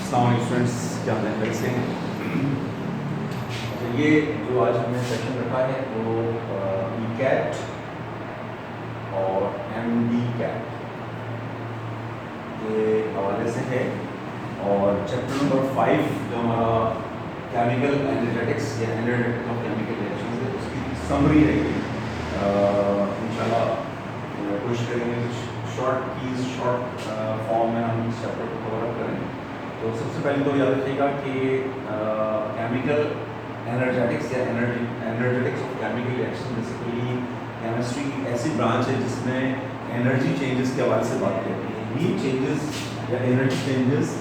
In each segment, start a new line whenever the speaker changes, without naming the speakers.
अस्सलाम स्टूडेंट्स, क्या हाल है? कैसे हैं? तो ये जो आज हमने सेशन रखा है वो ई कैट और एम डी कैट के हवाले से है। और चैप्टर नंबर 5 जो हमारा केमिकल एनर्जेटिक्स या एनर्जेटिक्स ऑफ केमिकल रिएक्शंस है उसकी समरी रहेगी। इंशाल्लाह कोशिश करेंगे कुछ शॉर्ट फॉर्म में हम इस चैप्टर को कवर अप करें। तो सबसे पहले तो याद रखिएगा कि केमिकल एनर्जेटिक्स या energetics of chemical reaction basically chemistry की ऐसी ब्रांच है जिसमें एनर्जी चेंजेस के हवाले से बात करती है। हीट चेंजेस या energy changes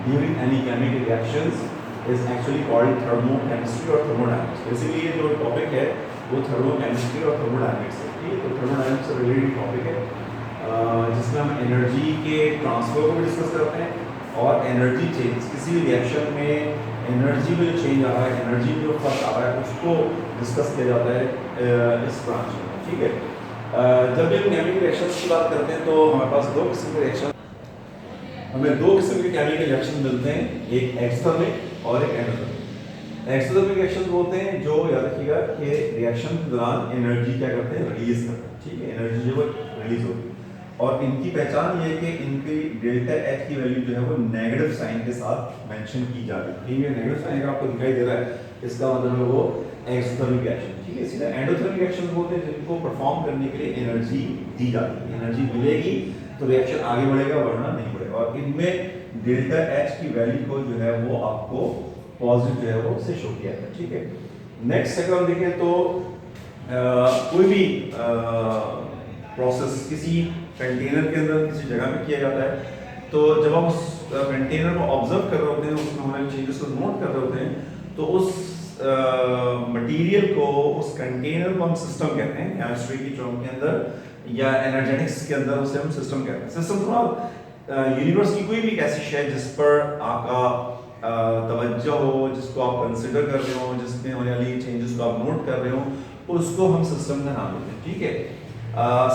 during any chemical reactions is actually called thermochemistry और थर्मोडायनेमिक्स। बेसिकली ये जो टॉपिक है वो थर्मोकेमिस्ट्री और थर्मोडायनेमिक्स है। ठीक है, तो थर्मोडायनेमिक्स से रिलेटेड टॉपिक है जिसमें हम एनर्जी के ट्रांसफर को डिस्कस करते हैं और एनर्जी चेंज, किसी भी रिएक्शन में एनर्जी में जो चेंज आ रहा है, एनर्जी में जो फर्क आ रहा है उसको डिस्कस किया जाता है इस ब्रांच में। ठीक है, जब भी हम केमिकल रिएक्शंस की बात करते हैं तो हमारे पास दो किस्म के रिएक्शन हमें दो किस्म के केमिकल रिएक्शन मिलते हैं, एक एक्सोथर्मिक और एक एंडोथर्मिक। एक्सोथर्मिक रिएक्शन होते हैं जो याद रखिएगा कि रिएक्शन के दौरान एनर्जी क्या करते हैं, रिलीज करते हैं। ठीक है, एनर्जी जो है रिलीज होती है और इनकी पहचान ये है कि इनकी डेल्टा एच की वैल्यू जो है वो नेगेटिव साइन के साथ मेंशन की जा रही है। ये नेगेटिव साइन अगर आपको दिखाई दे रहा है इसका मतलब है वो एक्सोथर्मिक रिएक्शन। ठीक है, सीधा एंडोथर्मिक रिएक्शन होते हैं जिनको परफॉर्म करने के लिए एनर्जी दी जाती है। एनर्जी मिलेगी तो रिएक्शन आगे बढ़ेगा वरना नहीं बढ़ेगा। और इनमें डेल्टा एच की वैल्यू को जो है वो आपको पॉजिटिव जो है वो से शो किया है। ठीक है, नेक्स्ट अगर हम देखें तो कोई भी प्रोसेस किसी कंटेनर के अंदर किसी जगह पे किया जाता है, तो जब हम उस कंटेनर को ऑब्जर्व कर रहे होते हैं, उसमें होने वाले चेंजेस को नोट कर रहे होते हैं, तो उस मटेरियल को, उस कंटेनर को हम सिस्टम कहते हैं केमिस्ट्री की टर्म के अंदर या एनर्जेटिक्स के अंदर उसे हम सिस्टम कहते हैं। सिस्टम थोड़ा यूनिवर्स की कोई भी ऐसी शय जिस पर आपका तवज्जो हो, जिसको आप कंसिडर कर रहे हो, जिसमें होने वाली चेंजेस को आप नोट कर रहे हो, उसको हम सिस्टम का नाम देते हैं। ठीक है,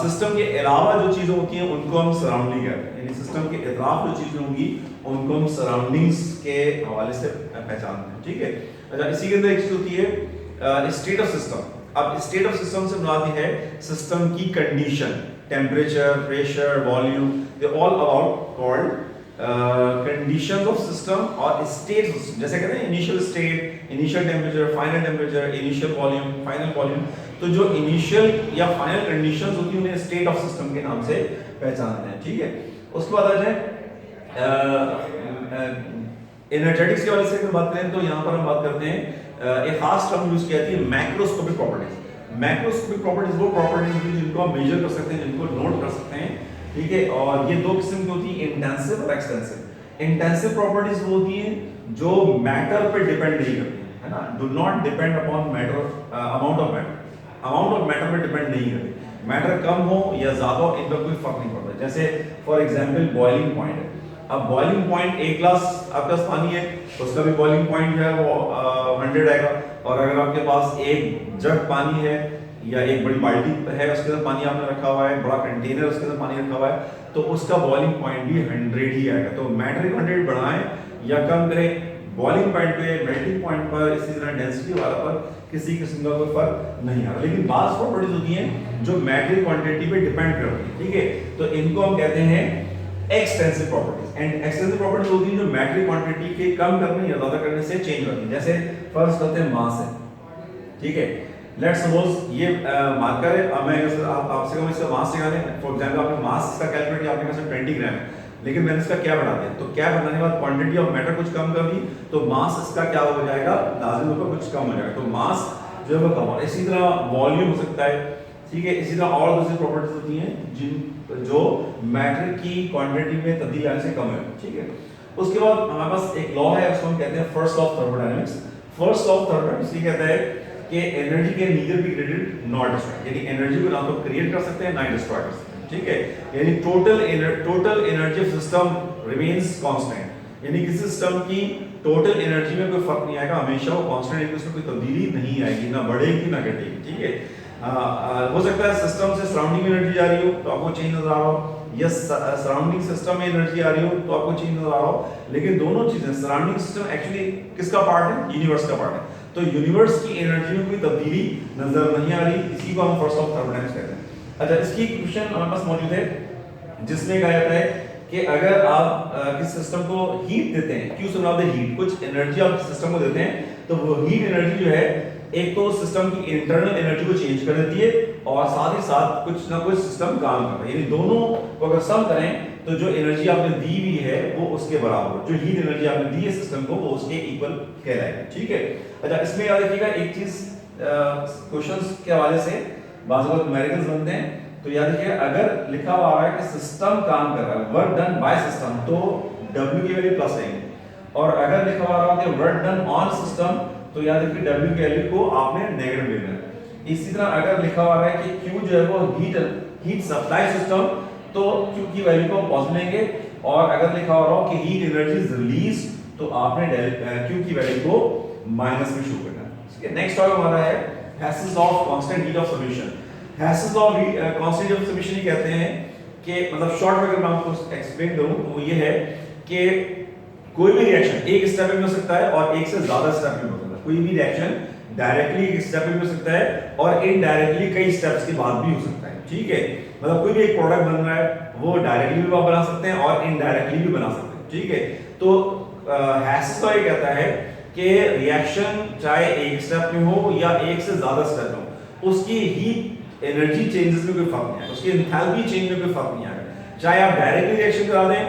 सिस्टम के अलावा जो चीजें होती हैं उनको हम सराउंडिंग कहते हैं, यानी सिस्टम के इतराफ जो चीजें होंगी उनको हम सराउंडिंग्स के हवाले से पहचानते हैं। ठीक है, अच्छा, इसी के अंदर एक चीज होती है स्टेट ऑफ सिस्टम। अब स्टेट ऑफ सिस्टम से मुराद है सिस्टम की condition, temperature, pressure, volume, they all about called conditions of system और स्टेट ऑफ सिस्टम। जैसे कहते हैं initial state, initial temperature, final temperature, initial volume, final volume. तो जो इनिशियल या फाइनल कंडीशंस होती हैं उन्हें स्टेट ऑफ सिस्टम के नाम से पहचानते हैं। ठीक है, उसके बाद आ जाए एनर्जेटिक्स के हवाले से अगर बात करें तो यहाँ पर हम बात करते हैं एक खास टर्म यूज की जाती है मैक्रोस्कोपिक प्रॉपर्टीज। मैक्रोस्कोपिक प्रॉपर्टीज वो प्रॉपर्टीज होती हैं जिनको हम मेजर कर सकते हैं, जिनको नोट कर सकते हैं। ठीक है, और ये दो किस्म की होती है, इंटेंसिव और एक्सटेंसिव। इंटेंसिव प्रॉपर्टीज वो होती हैं जो मैटर पे डिपेंड नहीं करती है ना, do not depend upon matter, amount of matter पे डिपेंड नहीं करती। मैटर कम हो या ज्यादा हो, इनका कोई फर्क नहीं पड़ता। जैसे फॉर एग्जांपल बॉइलिंग पॉइंट है। अब बॉइलिंग पॉइंट, एक ग्लास आपके पास पानी है, उसका भी बॉइलिंग पॉइंट जो है वो 100 आएगा। और अगर आपके पास एक जग पानी है या एक बड़ी बाल्टी है, उसके अंदर पानी आपने रखा हुआ है, बड़ा कंटेनर उसके अंदर पानी रखा हुआ है, तो उसका बॉइलिंग पॉइंट भी 100 ही आएगा। तो मैटर 100 बढ़ाएं या कम करें, बॉइलिंग पॉइंट पे, मेल्टिंग पॉइंट पर, इसी तरह डेंसिटी वाला पर किसी किस्म का कोई फर्क नहीं आ रहा। लेकिन बात प्रॉपर्टीज होती हैं जो मैटर क्वांटिटी पे डिपेंड करती है। ठीक है, तो इनको हम कहते हैं extensive properties. And extensive properties होती हैं जो मैटर क्वांटिटी के कम करने या ज्यादा करने से चेंज होती है। जैसे फर्स्ट करते हैं मास है। ठीक है, लेट्स सपोज ये मार्कर है, अब मैं आपसे कहूं इसका मास निकालें। फॉर एग्जांपल आपने मास इसका कैलकुलेट किया, आपके पास 20 ग्राम है, लेकिन मैंने इसका क्या बढ़ा दिया, तो क्या बढ़ाने के बाद क्वांटिटी ऑफ मैटर कुछ कम कर दी, तो मास इसका क्या हो जाएगा, लाजिम होगा कुछ कम हो जाएगा, तो मास जो है वो कम हो। इसी तरह वॉल्यूम हो सकता है। ठीक है, इसी तरह और दूसरी प्रॉपर्टीज होती हैं जिन जो मैटर की क्वांटिटी में तब्दीली आने से कम है। ठीक है, उसके बाद हमारे पास एक लॉ है, उसको हम कहते हैं first law of thermodynamics. First law of thermodynamics ये कहता है कि energy can neither be created not destroyed, यानी एनर्जी को ना तो क्रिएट कर सकते हैं ना डिस्ट्रॉय कर सकते हैं। ठीक है, यानी total energy of system remains constant, यानी किसी सिस्टम की टोटल एनर्जी में कोई फर्क नहीं आएगा, हमेशा वो कांस्टेंट है, उसमें कोई तब्दीली नहीं आएगी, ना बढ़ेगी ना घटेगी। ठीक है, हो सकता है सिस्टम से सराउंडिंग एनर्जी जा रही हो तो आपको चेंज नजर आ रहा हो, या सराउंडिंग सिस्टम में एनर्जी आ रही हो तो आपको चेंज नजर आ रहा हो, लेकिन दोनों चीजें, सराउंडिंग सिस्टम एक्चुअली किसका पार्ट है? यूनिवर्स का पार्ट है। तो यूनिवर्स की एनर्जी में कोई तब्दीली नजर नहीं आ रही, इसी को हम फर्स्ट ऑफ थर्मोडायनामिक्स कहते हैं। अच्छा, इसकी क्वेश्चन हमारे पास मौजूद है जिसमें कहा जाता है कि अगर आप किस सिस्टम को हीट देते हैं, q sum of the heat, कुछ एनर्जी आप सिस्टम को देते हैं, तो वो हीट एनर्जी जो है एक तो सिस्टम की इंटरनल एनर्जी को चेंज कर देती है और साथ ही साथ कुछ ना कुछ सिस्टम काम कर रहा है, यानी दोनों को अगर सम करें तो जो एनर्जी आपने दी हुई है वो उसके बराबर, जो हीट एनर्जी आपने दी है सिस्टम को वो उसके इक्वल कहलाएगी। ठीक है। अच्छा, इसमें याद रखिएगा एक चीज, क्वेश्चंस के हवाले से बाज़ वक्त न्यूमेरिकल्स बनते हैं, तो याद रखिएगा अगर लिखा हुआ है कि सिस्टम काम कर रहा है, वर्क डन बाय सिस्टम, तो W की वैल्यू प्लस लेंगे, और अगर लिखा हुआ है कि वर्क डन ऑन सिस्टम, तो याद रखिए W की वैल्यू को आपने नेगेटिव लेना है। इसी तरह अगर लिखा हुआ है कि Q जो है वो हीट सप्लाई सिस्टम, तो Q की वैल्यू को पॉजिटिव लेंगे, और अगर लिखा हुआ हो कि हीट एनर्जी इज रिलीज, तो आपने Q की वैल्यू को माइनस में शो करना है। ठीक है। नेक्स्ट टॉपिक हमारा है हैसेस of constant heat of solution. हैसेस of constant heat of solution ये कहते हैं कि, मतलब शॉर्ट में अगर मैं आपको एक्सप्लेन करूं तो ये है कि कोई भी रिएक्शन एक स्टेप में हो सकता है और एक से ज्यादा स्टेप में हो सकता है। कोई भी रिएक्शन डायरेक्टली एक स्टेप में हो सकता है और इनडायरेक्टली कई स्टेप्स के बाद भी हो सकता है। ठीक है। मतलब कोई भी एक प्रोडक्ट बन रहा है वो डायरेक्टली भी आप बना सकते हैं और इनडायरेक्टली भी बना सकते हैं। ठीक है। तो हैसेस का ये कहता है कि रिएक्शन चाहे एक स्टेप में हो या एक से ज्यादा स्टेप में हो, उसकी हीट एनर्जी चेंजेस में कोई फर्क नहीं आएगा, उसकी एंथैल्पी चेंज में कोई फर्क नहीं आएगा। चाहे आप डायरेक्टली रिएक्शन करा दें,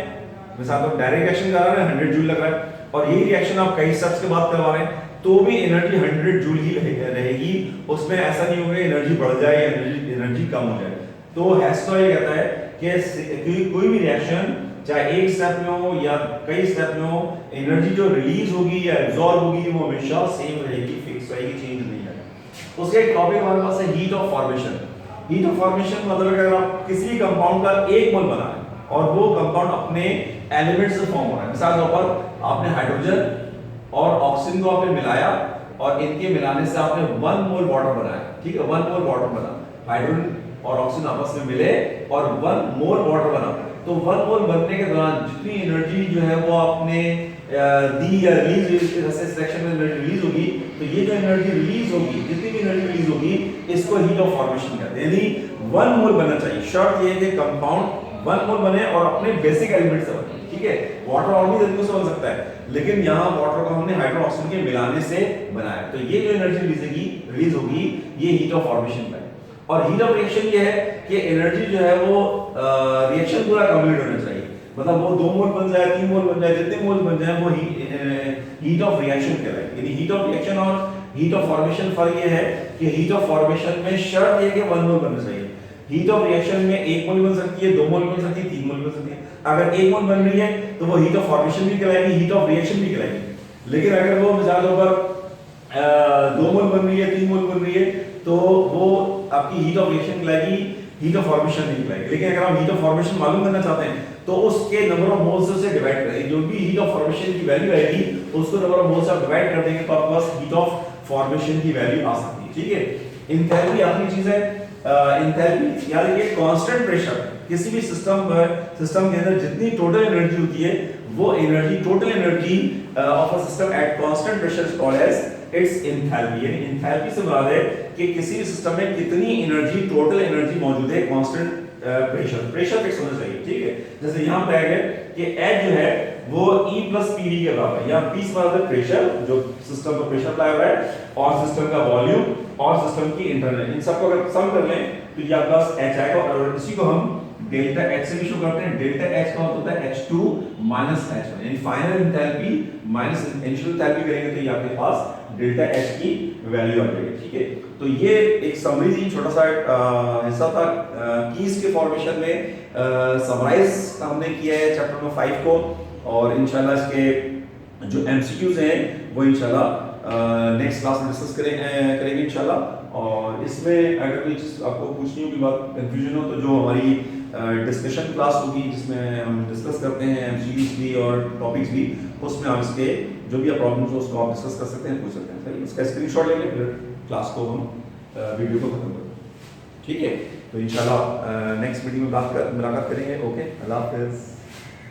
मिसाल तो डायरेक्ट रिएक्शन करा रहे हैं 100 जूल लग रहा है, और यही रिएक्शन आप कई स्टेप्स के बाद करवा रहे हैं, तो भी एनर्जी 100 जूल ही रहेगी, उसमें ऐसा नहीं होगा एनर्जी बढ़ जाए या एनर्जी कम हो जाए। तो हैस्टो ये कहता है कि कोई भी रिएक्शन चाहे एक स्टेप में हो या कई स्टेप में हो, एनर्जी जो रिलीज होगी या एब्जॉर्ब होगी वो हमेशा सेम रहेगी, फिक्स रहेगी, चेंज नहीं आएगा। उसका एक टॉपिक हमारे पास है heat of formation. Heat of formation मतलब अगर आप किसी भी कंपाउंड का एक मोल बना रहे और वो कंपाउंड अपने एलिमेंट्स से फॉर्म हो रहा है, मिसाल के तौर पर आपने हाइड्रोजन और ऑक्सीजन को आपने मिलाया और इनके मिलाने से आपने 1 मोल वाटर बनाया। ठीक है, 1 मोल वाटर बना, हाइड्रोजन और ऑक्सीजन आपस में मिले और 1 मोल वाटर बना। तो 1 मोल बनने के दौरान जितनी एनर्जी जो है वो आपने दी या रिलीज, जैसे सेक्शन में रिलीज होगी, तो ये जो एनर्जी रिलीज होगी, जितनी भी एनर्जी रिलीज होगी, इसको हीट ऑफ फॉर्मेशन कहते हैं। यानी 1 मोल बनना चाहिए, शर्त ये है कि कंपाउंड 1 मोल बने और अपने बेसिक एलिमेंट से बने। ठीक है। वाटर और भी तरीकों से बन सकता है, लेकिन यहाँ वाटर को हमने हाइड्रो ऑक्सीजन के मिलाने से बनाया, तो ये जो एनर्जी रिलीज होगी ये हीट ऑफ फॉर्मेशन का है। और हीट ऑफ रिएक्शन ये है कि एनर्जी जो है वो रिएक्शन पूरा कंप्लीट होना चाहिए, मतलब वो 2 मोल बन जाए, 3 मोल बन जाए, जितने मोल बन जाए वो हीट ऑफ रिएक्शन कहलाएगी। यानी हीट ऑफ रिएक्शन और हीट ऑफ फॉर्मेशन फर्क ये है कि हीट ऑफ फॉर्मेशन में शर्त ये है कि 1 मोल बनना चाहिए, हीट ऑफ रिएक्शन में 1 मोल बन सकती है, 2 मोल बन सकती है, 3 मोल बन सकती है। अगर 1 मोल बन रही है तो वो हीट ऑफ फॉर्मेशन भी कहलाएगी, हीट ऑफ रिएक्शन भी कहलाएगी। लेकिन अगर वो मिसाल पर 2 मोल बन रही है, 3 मोल बन रही है, तो वो आपकी हीट ऑफ रिएक्शन कहलाएगी, हीट ऑफ फॉर्मेशन नहीं कहलाएगी। लेकिन अगर हम हीट ऑफ फॉर्मेशन मालूम करना चाहते हैं तो उसके नंबर ऑफ मोल्स से डिवाइड करें, जो भी हीट ऑफ फॉर्मेशन की वैल्यू आएगी उसको नंबर ऑफ मोल्स से डिवाइड कर देंगे तो आपके पास हीट ऑफ फॉर्मेशन की वैल्यू आ सकती है। ठीक है। एंथैल्पी आखिरी चीज है। एंथैल्पी याद रखिए कांस्टेंट प्रेशर, किसी भी सिस्टम के अंदर जितनी टोटल एनर्जी होती है वो energy, total energy of a system at constant pressure is called as its enthalpy. यानी एंथैल्पी से मुराद है कि किसी भी सिस्टम में कितनी एनर्जी, टोटल एनर्जी मौजूद है कांस्टेंट प्रेशर फिक्स होना चाहिए। ठीक है। जैसे यहाँ पे है कि H जो है वो E प्लस PD के बराबर है, यहाँ P से मतलब प्रेशर, जो सिस्टम पर प्रेशर अप्लाई हो रहा है, और सिस्टम का वॉल्यूम और सिस्टम की इंटरनल, इन सबको अगर सम कर लें तो ये आपके पास H आएगा, और इसी को हम डेल्टा H से भी शो करते हैं। डेल्टा H का होता है H2 माइनस H1, यानी final enthalpy minus initial enthalpy करेंगे तो ये आपके पास डेल्टा H की वैल्यू आ जाएगी। ठीक है। तो ये एक समरी थी, छोटा सा हिस्सा था कीज के फॉर्मेशन में, समराइज हमने किया है चैप्टर नंबर 5 को, और इंशाल्लाह इसके जो एमसीक्यूज हैं वो इंशाल्लाह नेक्स्ट क्लास में डिस्कस करेंगे इंशाल्लाह। और इसमें अगर कोई चीज आपको पूछनी हो, कोई बात कंफ्यूजन हो, तो जो हमारी डिस्कशन क्लास होगी जिसमें हम डिस्कस करते हैं एमसीक्यूज भी और टॉपिक्स भी, उसमें आप इसके जो भी प्रॉब्लम्स हो उसको आप डिस्कस कर सकते हैं, पूछ सकते हैं। इसका स्क्रीनशॉट लेंगे, फिर क्लास को हम वीडियो को खत्म करें। ठीक है। तो इंशाल्लाह नेक्स्ट मीटिंग में मुलाकात करेंगे। ओके, अल्लाह हाफिज़।